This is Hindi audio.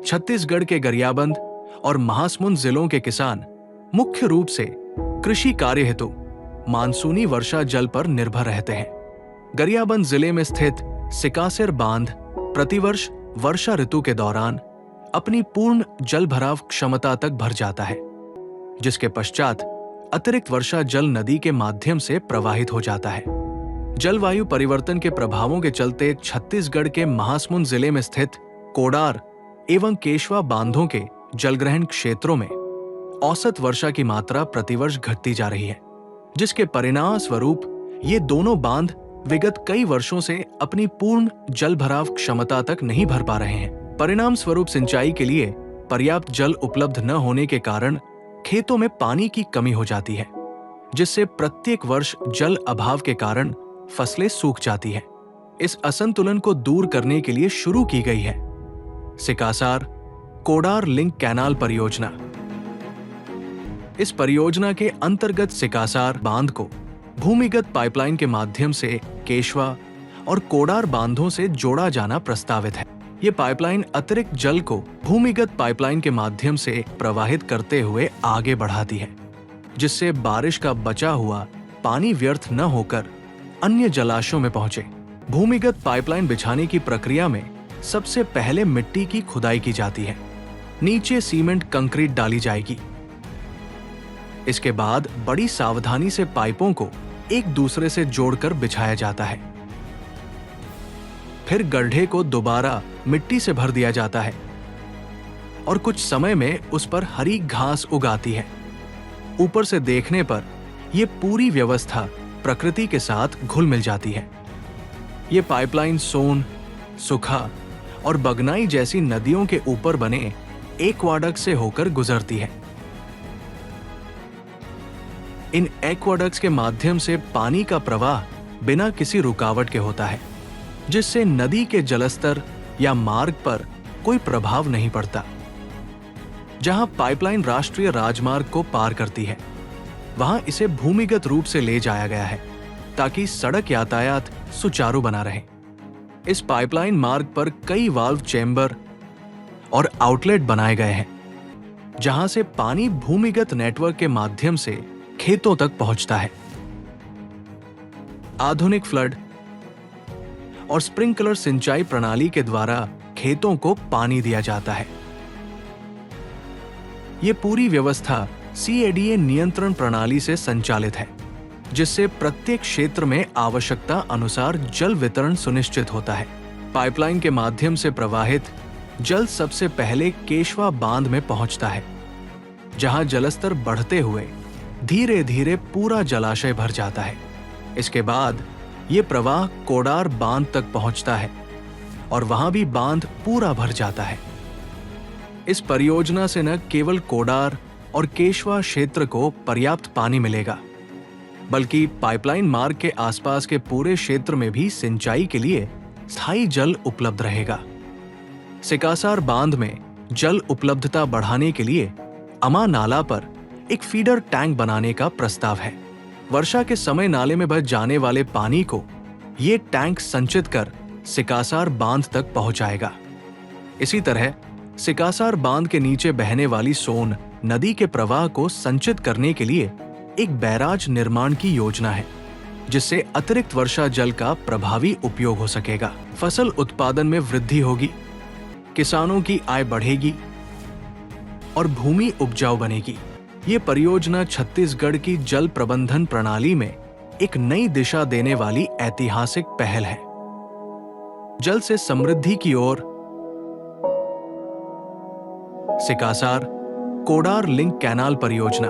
छत्तीसगढ़ के गरियाबंद और महासमुंद जिलों के किसान मुख्य रूप से कृषि कार्य हेतु मानसूनी वर्षा जल पर निर्भर रहते हैं। गरियाबंद जिले में स्थित सिकासेर बांध प्रतिवर्ष वर्षा ऋतु के दौरान अपनी पूर्ण जल भराव क्षमता तक भर जाता है, जिसके पश्चात अतिरिक्त वर्षा जल नदी के माध्यम से प्रवाहित हो जाता है। जलवायु परिवर्तन के प्रभावों के चलते छत्तीसगढ़ के महासमुंद जिले में स्थित कोडार एवं केशवा बांधों के जलग्रहण क्षेत्रों में औसत वर्षा की मात्रा प्रतिवर्ष घटती जा रही है, जिसके परिणाम स्वरूप ये दोनों बांध विगत कई वर्षों से अपनी पूर्ण जल भराव क्षमता तक नहीं भर पा रहे हैं। परिणाम स्वरूप सिंचाई के लिए पर्याप्त जल उपलब्ध न होने के कारण खेतों में पानी की कमी हो जाती है, जिससे प्रत्येक वर्ष जल अभाव के कारण फसलें सूख जाती हैं। इस असंतुलन को दूर करने के लिए शुरू की गई है सिकासार कोडार लिंक कैनाल परियोजना। इस परियोजना के अंतर्गत सिकासार बांध को भूमिगत पाइपलाइन के माध्यम से केशवा और कोडार बांधों से जोड़ा जाना प्रस्तावित है। ये पाइपलाइन अतिरिक्त जल को भूमिगत पाइपलाइन के माध्यम से प्रवाहित करते हुए आगे बढ़ाती है, जिससे बारिश का बचा हुआ पानी व्यर्थ न होकर अन्य जलाशयों में पहुंचे। भूमिगत पाइपलाइन बिछाने की प्रक्रिया में सबसे पहले मिट्टी की खुदाई की जाती है, नीचे सीमेंट कंक्रीट डाली जाएगी। इसके बाद बड़ी सावधानी से पाइपों को एक दूसरे से जोड़कर बिछाया जाता है। फिर गड्ढे को दोबारा मिट्टी से भर दिया जाता है और कुछ समय में उस पर हरी घास उगाती है। ऊपर से देखने पर यह पूरी व्यवस्था प्रकृति के साथ घुल मिल जाती है। ये पाइपलाइन सोन, सुखा और बगनाई जैसी नदियों के ऊपर बने एक्वाडक्ट से होकर गुजरती है। इन एक्वाडक्ट्स के माध्यम से पानी का प्रवाह बिना किसी रुकावट के होता है, जिससे नदी के जलस्तर या मार्ग पर कोई प्रभाव नहीं पड़ता। जहां पाइपलाइन राष्ट्रीय राजमार्ग को पार करती है, वहां इसे भूमिगत रूप से ले जाया गया है ताकि सड़क यातायात सुचारू बना रहे। इस पाइपलाइन मार्ग पर कई वाल्व चैम्बर और आउटलेट बनाए गए हैं, जहां से पानी भूमिगत नेटवर्क के माध्यम से खेतों तक पहुंचता है। आधुनिक फ्लड और स्प्रिंकलर सिंचाई प्रणाली के द्वारा खेतों को पानी दिया जाता है। यह पूरी व्यवस्था CADA नियंत्रण प्रणाली से संचालित है, जिससे प्रत्येक क्षेत्र में आवश्यकता अनुसार जल वितरण सुनिश्चित होता है। पाइपलाइन के माध्यम से प्रवाहित जल सबसे पहले केशवा बांध में पहुंचता है, जहां जलस्तर बढ़ते हुए धीरे धीरे पूरा जलाशय भर जाता है। इसके बाद ये प्रवाह कोडार बांध तक पहुंचता है और वहां भी बांध पूरा भर जाता है। इस परियोजना से न केवल कोडार और केशवा क्षेत्र को पर्याप्त पानी मिलेगा, बल्कि पाइपलाइन मार्ग के आसपास के पूरे क्षेत्र में भी सिंचाई के लिए स्थायी जल उपलब्ध रहेगा। सिकासार बांध में जल उपलब्धता बढ़ाने के लिए अमा नाला पर एक फीडर टैंक बनाने का प्रस्ताव है। वर्षा के समय नाले में बह जाने वाले पानी को ये टैंक संचित कर सिकासार बांध तक पहुंचाएगा। इसी तरह सिकासार बांध के नीचे बहने वाली सोन नदी के प्रवाह को संचित करने के लिए एक बैराज निर्माण की योजना है, जिससे अतिरिक्त वर्षा जल का प्रभावी उपयोग हो सकेगा। फसल उत्पादन में वृद्धि होगी, किसानों की आय बढ़ेगी और भूमि उपजाऊ बनेगी। ये परियोजना छत्तीसगढ़ की जल प्रबंधन प्रणाली में एक नई दिशा देने वाली ऐतिहासिक पहल है। जल से समृद्धि की ओर सिकासार कोडार लिंक कैनाल परियोजना।